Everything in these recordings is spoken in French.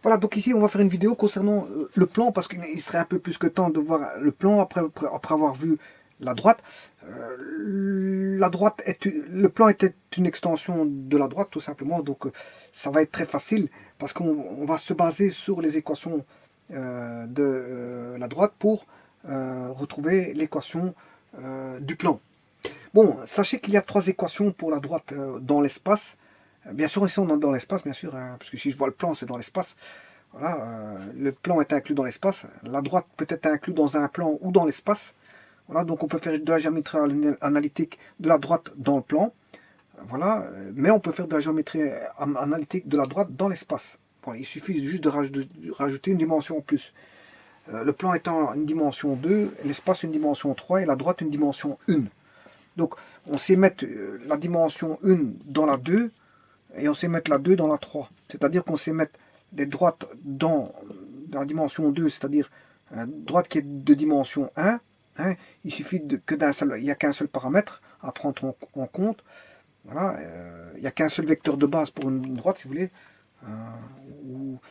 Voilà, donc ici on va faire une vidéo concernant le plan, parce qu'il serait un peu plus que temps de voir le plan après avoir vu la droite. Le plan était une extension de la droite tout simplement, donc ça va être très facile parce qu'on va se baser sur les équations de la droite pour retrouver l'équation du plan. Bon, sachez qu'il y a trois équations pour la droite dans l'espace. Bien sûr, ici on est dans l'espace, bien sûr, hein, parce que si je vois le plan, c'est dans l'espace. Voilà, le plan est inclus dans l'espace. La droite peut être inclus dans un plan ou dans l'espace. Voilà, donc on peut faire de la géométrie analytique de la droite dans le plan. Voilà, mais on peut faire de la géométrie analytique de la droite dans l'espace. Bon, il suffit juste de rajouter une dimension en plus. Le plan étant une dimension 2, l'espace une dimension 3 et la droite une dimension 1. Donc on sait mettre la dimension 1 dans la 2 et on sait mettre la 2 dans la 3. C'est-à-dire qu'on sait mettre des droites dans la dimension 2, c'est-à-dire droite qui est de dimension 1. Hein, il suffit que d'un seul, il n'y a qu'un seul paramètre à prendre en compte. Voilà, il n'y a qu'un seul vecteur de base pour une droite, si vous voulez.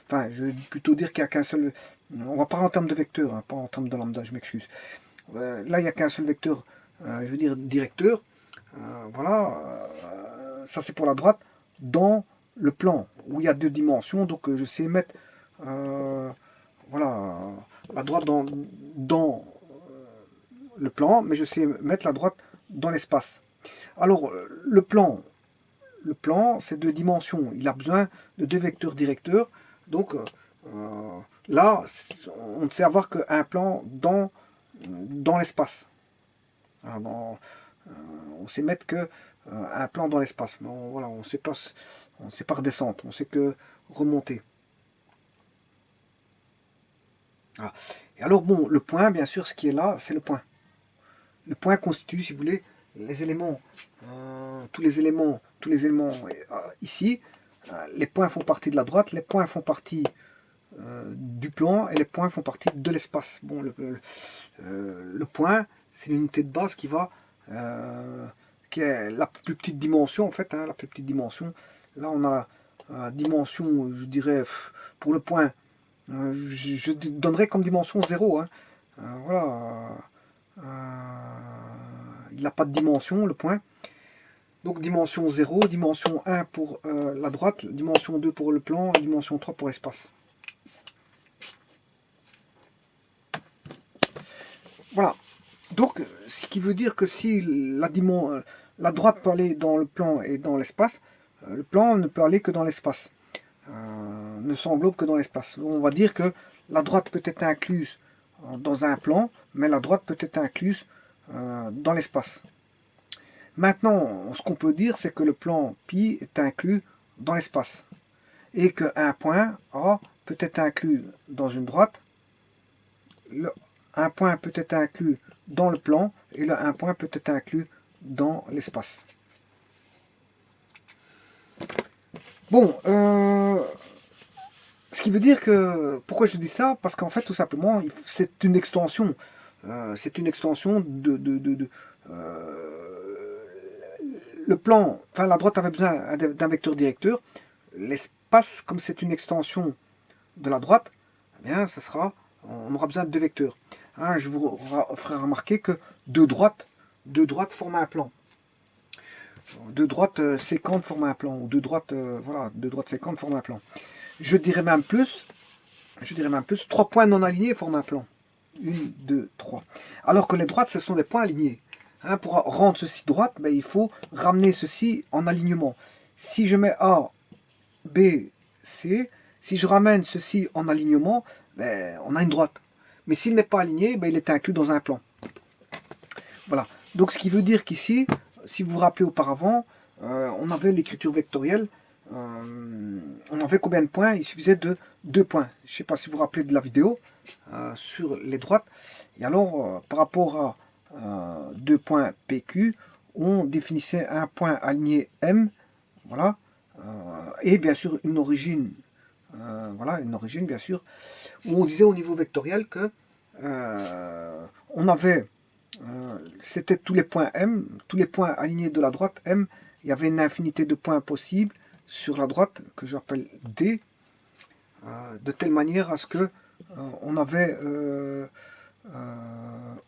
Enfin, je vais plutôt dire qu'il n'y a qu'un seul. On va parler en termes de vecteur, hein, pas en termes de lambda, je m'excuse. Là, il n'y a qu'un seul vecteur, je veux dire directeur. Voilà, ça c'est pour la droite. Dans le plan où il y a deux dimensions, donc je sais mettre voilà, la droite dans le plan, mais je sais mettre la droite dans l'espace. Alors, le plan, c'est deux dimensions. Il a besoin de deux vecteurs directeurs. Donc, là, on ne sait avoir qu'un plan dans l'espace. On sait mettre que un plan dans l'espace. Voilà, on ne sait pas redescendre. On sait que remonter. Voilà. Et alors, bon, le point, bien sûr, ce qui est là, c'est le point. Le point constitue, si vous voulez, les éléments, tous les éléments ici. Les points font partie de la droite, les points font partie du plan et les points font partie de l'espace. Bon, le point, c'est l'unité de base qui est la plus petite dimension en fait, hein, la plus petite dimension. Là, on a la dimension, je dirais, pour le point, je donnerais comme dimension 0. Hein. Voilà. Il n'a pas de dimension, le point. Donc dimension 0, dimension 1 pour la droite, dimension 2 pour le plan, dimension 3 pour l'espace. Voilà. Donc, ce qui veut dire que si la droite peut aller dans le plan et dans l'espace, le plan ne peut aller que dans l'espace. Ne s'englobe que dans l'espace. On va dire que la droite peut être incluse dans un plan, mais la droite peut être incluse dans l'espace. Maintenant, ce qu'on peut dire, c'est que le plan pi est inclus dans l'espace. Et qu'un point A peut être inclus dans une droite, un point peut être inclus dans le plan, et un point peut être inclus dans l'espace. Bon, ce qui veut dire que, pourquoi je dis ça? Parce qu'en fait, tout simplement, c'est une extension. C'est une extension le plan, enfin la droite avait besoin d'un vecteur directeur. L'espace, comme c'est une extension de la droite, eh bien, on aura besoin de deux vecteurs. Hein, je vous ferai remarquer que deux droites forment un plan. Deux droites sécantes forment un plan, ou deux droites, voilà, deux droites sécantes forment un plan. Je dirais même plus, trois points non alignés forment un plan. 1, 2, 3. Alors que les droites, ce sont des points alignés. Hein, pour rendre ceci droite, ben, il faut ramener ceci en alignement. Si je mets A, B, C, si je ramène ceci en alignement, ben, on a une droite. Mais s'il n'est pas aligné, ben, il est inclus dans un plan. Voilà. Donc ce qui veut dire qu'ici, si vous vous rappelez auparavant, on avait l'écriture vectorielle. On avait combien de points? Il suffisait de 2 points. Je ne sais pas si vous vous rappelez de la vidéo sur les droites. Et alors, par rapport à 2 points PQ, on définissait un point aligné M, voilà, et bien sûr une origine, voilà, une origine bien sûr, où on disait au niveau vectoriel que on avait c'était tous les points M, tous les points alignés de la droite M, il y avait une infinité de points possibles sur la droite que j'appelle D. de telle manière à ce que on avait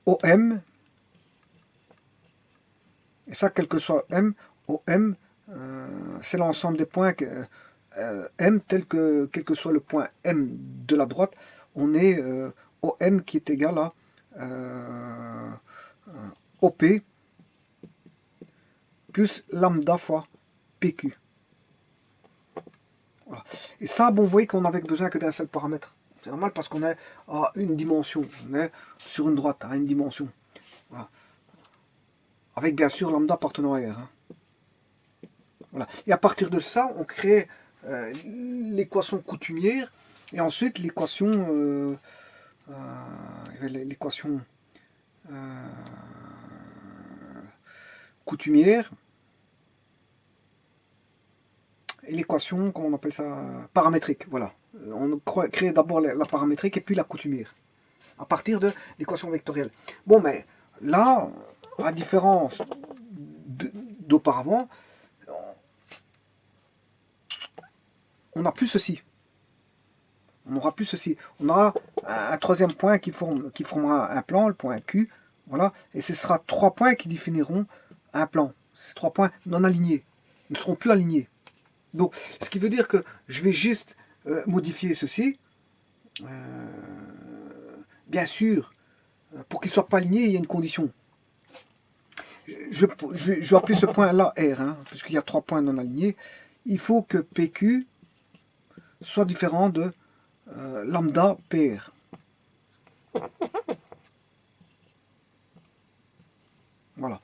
OM, et ça, quel que soit M, OM, c'est l'ensemble des points que, M, quel que soit le point M de la droite, on est OM qui est égal à OP plus lambda fois PQ. Voilà. Et ça, bon, vous voyez qu'on n'avait besoin que d'un seul paramètre. C'est normal parce qu'on est à une dimension. On est sur une droite à une dimension. Voilà. Avec bien sûr lambda appartenant à R. Hein. Voilà. Et à partir de ça, on crée l'équation coutumière et ensuite l'équation coutumière et l'équation, comment on appelle ça, paramétrique. Voilà. On crée d'abord la paramétrique et puis la coutumière à partir de l'équation vectorielle. Bon, mais là, à différence d'auparavant, on n'a plus ceci. On n'aura plus ceci. On aura un troisième point qui formera un plan, le point Q. Voilà. Et ce sera 3 points qui définiront un plan. Ces 3 points non alignés. Ils ne seront plus alignés. Donc, ce qui veut dire que je vais juste modifier ceci. Bien sûr, pour qu'il ne soit pas aligné, il y a une condition. Je vais appeler ce point-là R, hein, puisqu'il y a 3 points non alignés. Il faut que PQ soit différent de lambda PR. Voilà.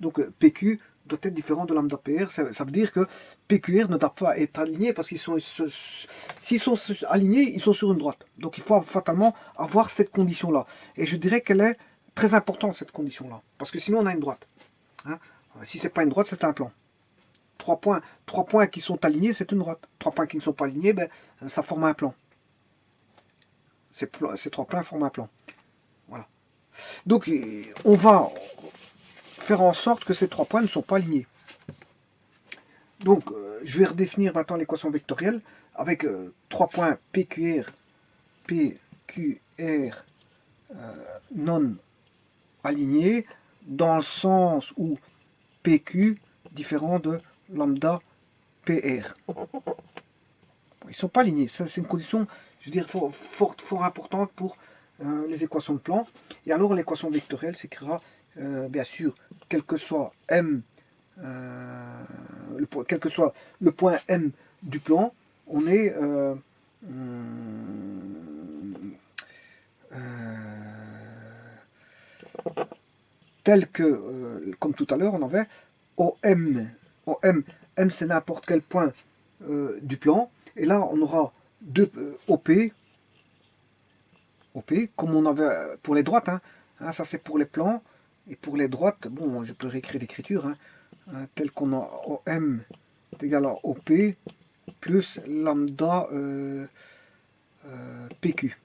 Donc PQ doit être différent de lambda PR. Ça veut dire que PQR ne doit pas être aligné parce qu'ils sont, s'ils sont alignés, ils sont sur une droite. Donc il faut fatalement avoir cette condition-là. Et je dirais qu'elle est très importante, cette condition-là. Parce que sinon on a une droite. Hein. Si c'est pas une droite, c'est un plan. 3 points qui sont alignés, c'est une droite. 3 points qui ne sont pas alignés, ben, ça forme un plan. Ces 3 points forment un plan. Voilà. Donc, on va faire en sorte que ces 3 points ne sont pas alignés. Donc, je vais redéfinir maintenant l'équation vectorielle avec 3 points PQR non alignés, dans le sens où PQ différent de lambda PR. Ils ne sont pas alignés. Ça, c'est une condition, je veux dire, fort importante pour les équations de plan. Et alors, l'équation vectorielle s'écrira, bien sûr, quel que soit M, quel que soit le point M du plan, on est tel que, comme tout à l'heure, on avait OM. M, c'est n'importe quel point du plan. Et là, on aura deux OP, comme on avait pour les droites. Hein. Ça, c'est pour les plans. Et pour les droites, bon, je peux réécrire l'écriture. Hein, tel qu'on a OM est égal à OP plus lambda PQ.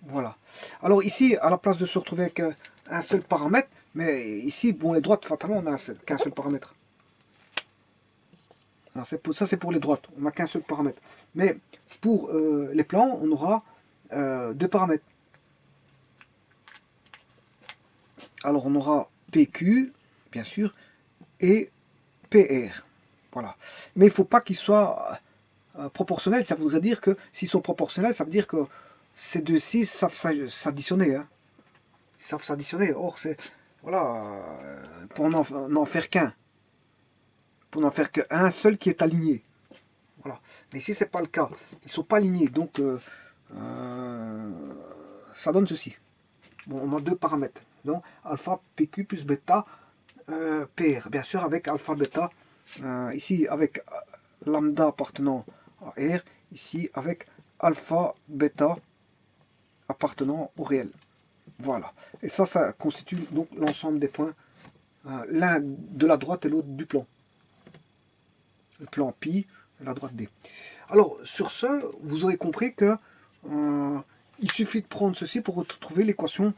Voilà. Alors ici, à la place de se retrouver avec un seul paramètre, mais ici, bon, les droites, fatalement, on n'a qu'un seul paramètre. Alors, ça, c'est pour les droites, on n'a qu'un seul paramètre. Mais pour les plans, on aura 2 paramètres. Alors, on aura PQ, bien sûr, et PR. Voilà. Mais il ne faut pas qu'ils soient proportionnels. Ça voudrait dire que s'ils sont proportionnels, ça veut dire que ces deux-ci savent s'additionner. Hein. Ils savent s'additionner. Or, c'est voilà, pour n'en faire qu'un. Pour n'en faire qu'un seul qui est aligné. Voilà. Mais ici, c'est pas le cas. Ils ne sont pas alignés. Donc, ça donne ceci. Bon, on a 2 paramètres. Donc, alpha PQ plus bêta PR. Bien sûr, avec alpha bêta. Ici, avec lambda appartenant à R. Ici, avec alpha bêta appartenant au réel. Voilà. Et ça constitue donc l'ensemble des points, l'un de la droite et l'autre du plan. Le plan pi, la droite D. Alors, sur ce, vous aurez compris que il suffit de prendre ceci pour retrouver l'équation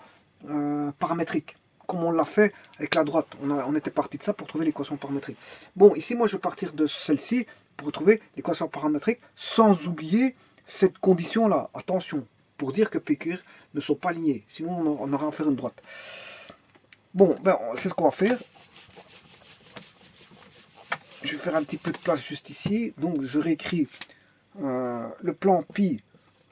paramétrique, comme on l'a fait avec la droite. On était parti de ça pour trouver l'équation paramétrique. Bon, ici, moi, je vais partir de celle-ci pour retrouver l'équation paramétrique sans oublier cette condition-là. Attention, pour dire que PQR ne sont pas alignés. Sinon, on aura à faire une droite. Bon, ben, c'est ce qu'on va faire. Je vais faire un petit peu de place juste ici. Donc, je réécris le plan pi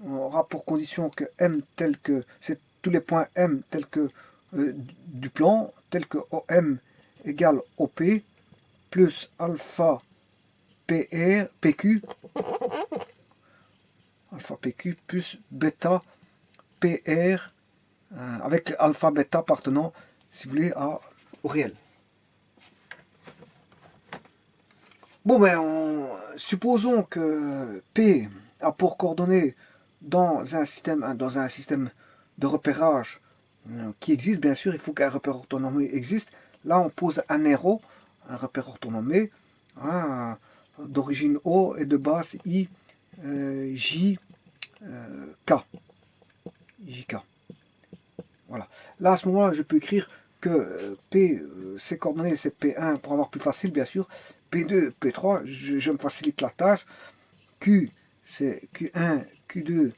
aura pour condition que m tel que... C'est tous les points m tels que du plan, tel que OM égale OP, plus alpha PQ, alpha PQ plus bêta PR, avec alpha bêta appartenant, si vous voulez, au réel. Bon, ben, supposons que P a pour coordonnées dans un système de repérage qui existe, bien sûr, il faut qu'un repère orthonormé existe. Là, on pose un RO, un repère orthonormé, hein, d'origine O et de base I, J, K. JK. Voilà. Là, à ce moment-là, je peux écrire que P, ses coordonnées, c'est P1 pour avoir plus facile, bien sûr. P2, P3, je me facilite la tâche. Q, c'est Q1, Q2,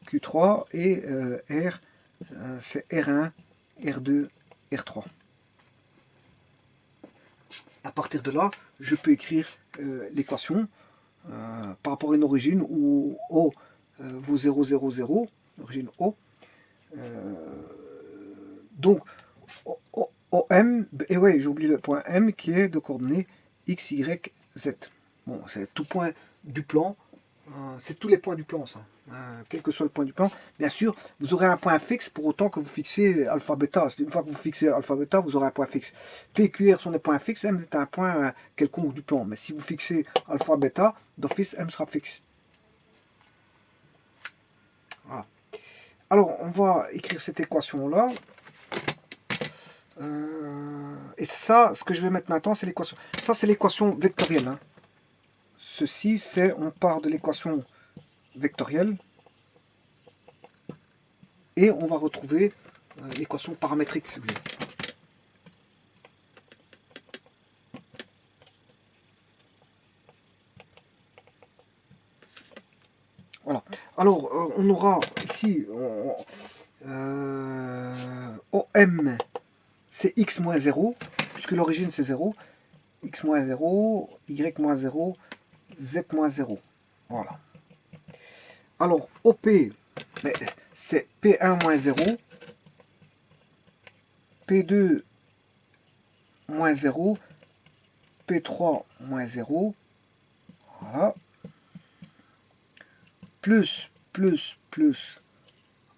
Q3. Et R, c'est R1, R2, R3. À partir de là, je peux écrire l'équation par rapport à une origine où O vaut 0, 0, 0, origine O. Donc, OM, et ouais, j'ai oublié le point M qui est de coordonnées X, Y, Z. Bon, c'est tout point du plan, c'est tous les points du plan, ça. Quel que soit le point du plan. Bien sûr, vous aurez un point fixe pour autant que vous fixez alpha bêta. Une fois que vous fixez alpha bêta, vous aurez un point fixe. P et QR sont des points fixes, M est un point quelconque du plan. Mais si vous fixez alpha bêta, d'office, M sera fixe. Voilà. Alors, on va écrire cette équation-là. Et ça, ce que je vais mettre maintenant, c'est l'équation. Ça, c'est l'équation vectorielle. Hein. Ceci, c'est, on part de l'équation vectorielle. Et on va retrouver l'équation paramétrique, si vous voulez. Voilà. Alors, on aura ici OM, c'est x moins 0, puisque l'origine c'est 0. X moins 0, Y moins 0, Z moins 0. Voilà. Alors, OP, c'est P1 moins 0, P2 moins 0, P3 moins 0. Voilà. Plus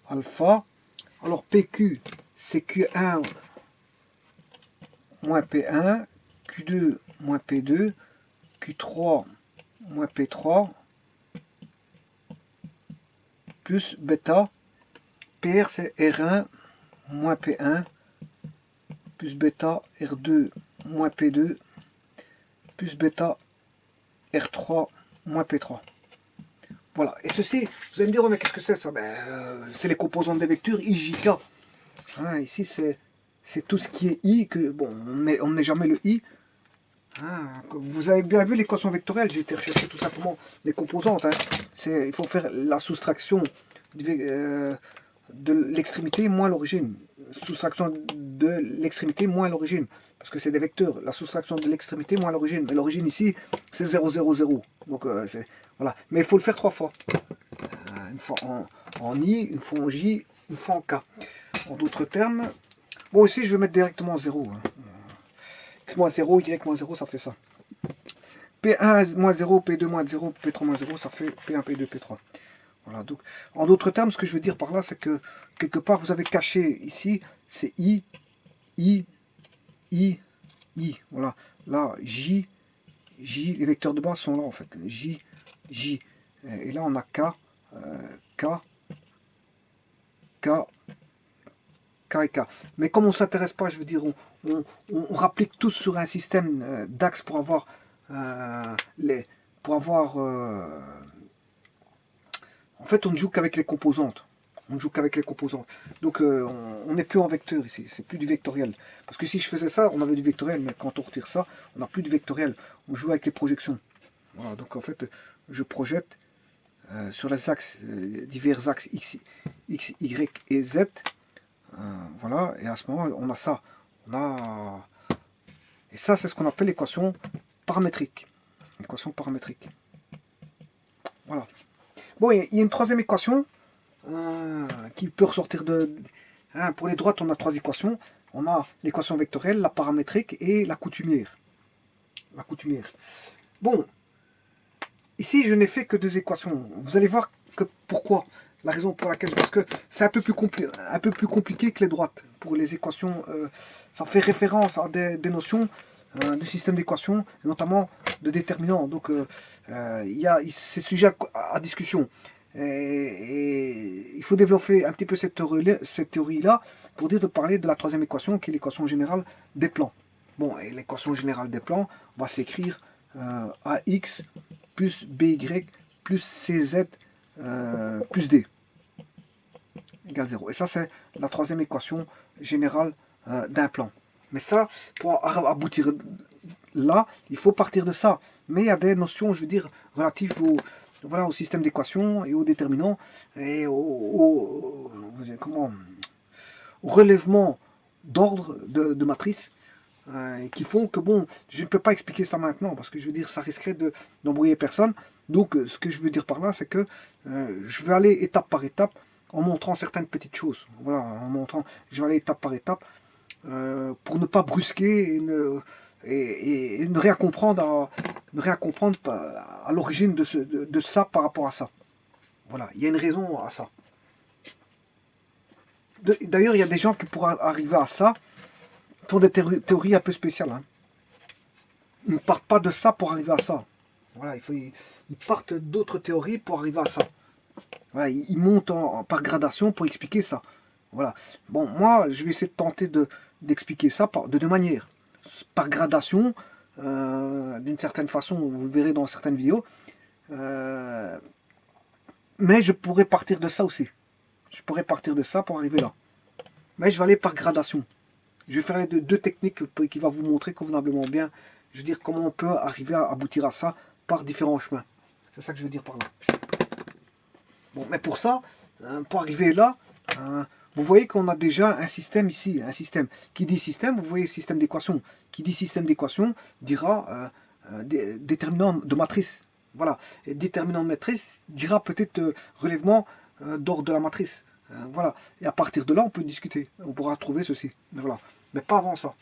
alpha. Alors PQ, c'est Q1 moins P1, Q2 moins P2, Q3 moins P3, plus bêta. PR, c'est R1 moins P1, plus bêta R2 moins P2, plus bêta R3 moins P3. Voilà, et ceci, vous allez me dire, oh, mais qu'est-ce que c'est ça? C'est les composantes des vecteurs IJK. Hein, ici, c'est tout ce qui est I, que bon, on ne met jamais le I. Hein, vous avez bien vu l'équation vectorielle, j'ai été rechercher tout simplement les composantes. Hein. Il faut faire la soustraction de l'extrémité moins l'origine. Soustraction de l'extrémité moins l'origine. Parce que c'est des vecteurs. La soustraction de l'extrémité moins l'origine. Mais l'origine ici, c'est 0, 0, 0. Donc, voilà. Mais il faut le faire 3 fois. Une fois en I, une fois en J, une fois en K. En d'autres termes, bon ici je vais mettre directement 0. Hein. X moins 0, Y moins 0, ça fait ça. P1 moins 0, P2 moins 0, P3 moins 0, ça fait P1, P2, P3. Voilà, donc, en d'autres termes, ce que je veux dire par là, c'est que quelque part vous avez caché ici, c'est I, I, I, I. Voilà, là, J, J, les vecteurs de base sont là en fait. J, J. Et là on a K, K, K, K et K. Mais comme on ne s'intéresse pas, je veux dire, on rapplique tous sur un système d'axes pour avoir en fait, on ne joue qu'avec les composantes. On ne joue qu'avec les composantes. Donc, on n'est plus en vecteur ici. C'est plus du vectoriel. Parce que si je faisais ça, on avait du vectoriel. Mais quand on retire ça, on n'a plus de vectoriel. On joue avec les projections. Voilà, donc en fait, je projette sur les axes, divers axes X, Y et Z. Voilà, et à ce moment, on a ça. On a... Et ça, c'est ce qu'on appelle l'équation paramétrique. Équation paramétrique. Voilà. Bon, il y a une troisième équation qui peut ressortir de... pour les droites, on a trois équations. On a l'équation vectorielle, la paramétrique et la coutumière. La coutumière. Bon, ici, je n'ai fait que deux équations. Vous allez voir que pourquoi. La raison pour laquelle, parce que c'est un peu plus compliqué que les droites. Pour les équations, ça fait référence à des notions du système d'équations, notamment de déterminants. Donc, il y a ces sujets à discussion. Et il faut développer un petit peu cette théorie-là pour dire de parler de la troisième équation, qui est l'équation générale des plans. Bon, et l'équation générale des plans va s'écrire AX plus BY plus CZ plus D égale 0. Et ça, c'est la troisième équation générale d'un plan. Mais ça, pour aboutir là, il faut partir de ça. Mais il y a des notions, je veux dire, relatives au système d'équations et aux déterminants et au relèvement d'ordre de matrice qui font que, bon, je ne peux pas expliquer ça maintenant, parce que je veux dire, ça risquerait d'embrouiller personne. Donc, ce que je veux dire par là, c'est que je vais aller étape par étape, en montrant certaines petites choses. Voilà, en montrant, je vais aller étape par étape, pour ne pas brusquer et ne rien comprendre à l'origine de ça par rapport à ça. Voilà, il y a une raison à ça. D'ailleurs, il y a des gens qui, pour arriver à ça, font des théories un peu spéciales. Hein. Ils ne partent pas de ça pour arriver à ça. Voilà, ils partent d'autres théories pour arriver à ça. Voilà, ils montent par gradation pour expliquer ça. Voilà. Bon, moi, je vais essayer de tenter d'expliquer ça de deux manières. Par gradation, d'une certaine façon, vous le verrez dans certaines vidéos. Mais je pourrais partir de ça aussi. Je pourrais partir de ça pour arriver là. Mais je vais aller par gradation. Je vais faire les deux techniques qui vont vous montrer convenablement bien, je veux dire, comment on peut arriver à aboutir à ça par différents chemins. C'est ça que je veux dire par là. Bon, mais pour ça, pour arriver là, vous voyez qu'on a déjà un système ici, un système. Qui dit système, vous voyez système d'équation. Qui dit système d'équation dira déterminant de matrice. Voilà. Et déterminant de matrice dira peut-être relèvement d'ordre de la matrice. Voilà. Et à partir de là, on peut discuter. On pourra trouver ceci. Mais voilà. Mais pas avant ça.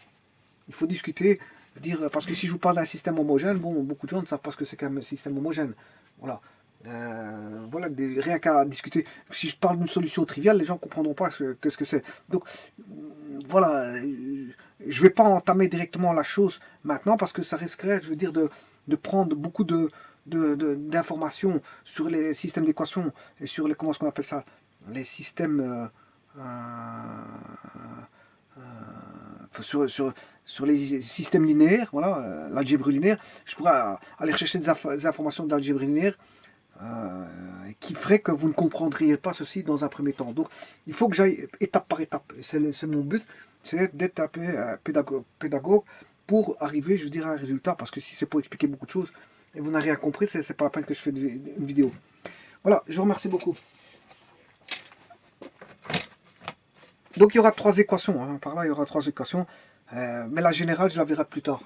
Il faut discuter, dire, parce que si je vous parle d'un système homogène, bon, beaucoup de gens ne savent pas ce que c'est qu'un système homogène. Voilà. Voilà, rien qu'à discuter. Si je parle d'une solution triviale, les gens ne comprendront pas ce que c'est. Donc, voilà, je ne vais pas entamer directement la chose maintenant parce que ça risquerait, je veux dire, de prendre beaucoup d'informations sur les systèmes d'équations et sur les, comment est-ce qu'on appelle ça, les systèmes sur les systèmes linéaires, voilà, l'algèbre linéaire. Je pourrais aller chercher des informations de l'algèbre linéaire qui ferait que vous ne comprendriez pas ceci dans un premier temps. Donc, il faut que j'aille étape par étape. C'est mon but, c'est d'être un peu pédagogue pour arriver, je dirais, à un résultat. Parce que si c'est pour expliquer beaucoup de choses et vous n'avez rien compris, c'est pas la peine que je fais une vidéo. Voilà, je vous remercie beaucoup. Donc, il y aura trois équations. Hein. Par là, il y aura trois équations. Mais la générale, je la verrai plus tard.